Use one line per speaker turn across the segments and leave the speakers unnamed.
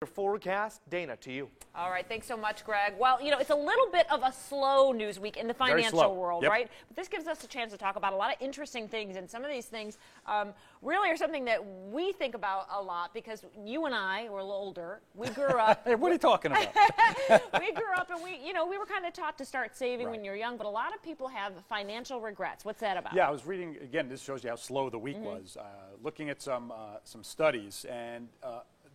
Forecast, Dana, to you.
All right, thanks so much, Greg. Well, it's a little bit of a slow news week in the financial world, right? But this gives us a chance to talk about a lot of interesting things, and some of these things really are something that we think about a lot because you and I, we're a little older, we grew up.
Hey, what are you talking about?
We grew up and we were kind of taught to start saving when you're young, but a lot of people have financial regrets. What's that about?
Yeah, I was reading, again, this shows you how slow the week was, looking at some studies, and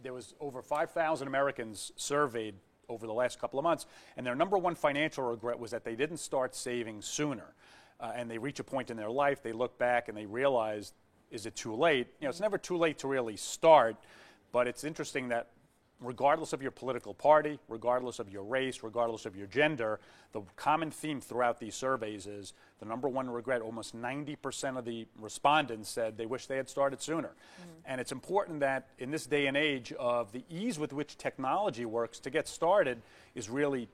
there was over 5,000 Americans surveyed over the last couple of months, and their number one financial regret was that they didn't start saving sooner. And they reach a point in their life, they look back and they realize, is it too late? It's never too late to really start, but it's interesting that regardless of your political party, regardless of your race, regardless of your gender, the common theme throughout these surveys is the number one regret. Almost 90% of the respondents said they wish they had started sooner. And it's important that in this day and age of the ease with which technology works, to get started is really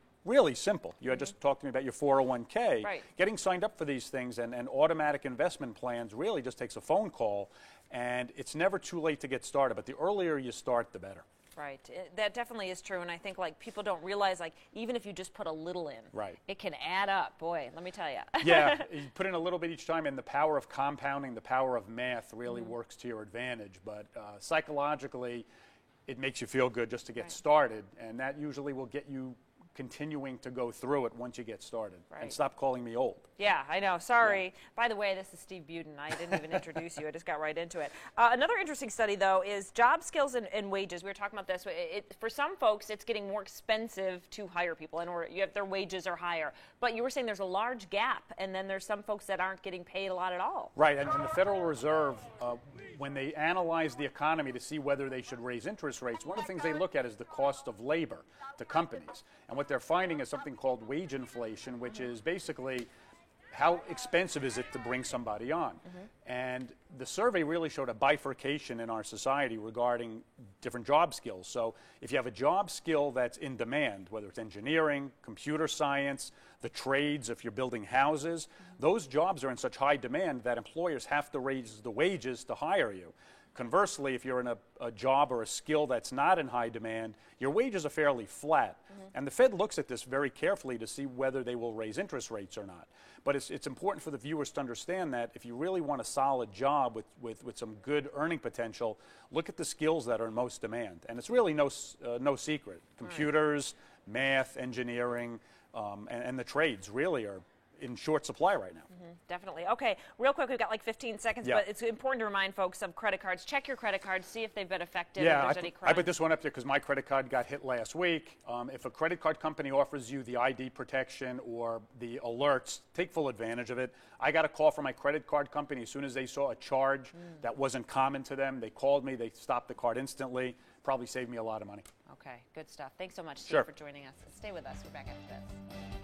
simple. You had just talked to me about your 401k.
Right.
Getting signed up for these things and automatic investment plans really just takes a phone call, and it's never too late to get started, but the earlier you start, the better.
Right. That definitely is true, and I think people don't realize even if you just put a little in, it can add up. Boy, let me tell you.
Yeah, you put in a little bit each time, and the power of compounding, the power of math really works to your advantage. But psychologically, it makes you feel good just to get started, and that usually will get you continuing to go through it once you get started. And stop calling me old.
Yeah, I know. Sorry. Yeah. By the way, this is Steve Buden. I didn't even introduce you. I just got right into it. Another interesting study, though, is job skills and wages. We were talking about this. For some folks, it's getting more expensive to hire people, and their wages are higher. But you were saying there's a large gap, and then there's some folks that aren't getting paid a lot at all.
Right, and the Federal Reserve, when they analyze the economy to see whether they should raise interest rates, one of the things they look at is the cost of labor to companies. And what they're finding is something called wage inflation, which is basically how expensive is it to bring somebody on. And the survey really showed a bifurcation in our society regarding different job skills. So if you have a job skill that's in demand, whether it's engineering, computer science, the trades, if you're building houses, those jobs are in such high demand that employers have to raise the wages to hire you. Conversely, if you're in a job or a skill that's not in high demand, your wages are fairly flat. And the Fed looks at this very carefully to see whether they will raise interest rates or not. But it's important for the viewers to understand that if you really want a solid job with some good earning potential, look at the skills that are in most demand. And it's really no secret. Computers, math, engineering, and the trades really are in short supply right now.
Definitely. Okay, real quick, we've got like 15 seconds, but it's important to remind folks of credit cards. Check your credit cards, see if they've been affected, if there's any crime.
I put this one up there because my credit card got hit last week. If a credit card company offers you the ID protection or the alerts, take full advantage of it. I got a call from my credit card company as soon as they saw a charge that wasn't common to them. They called me, they stopped the card instantly. Probably saved me a lot of money.
Okay, good stuff. Thanks so much, Steve, for joining us. Stay with us. We're back after this.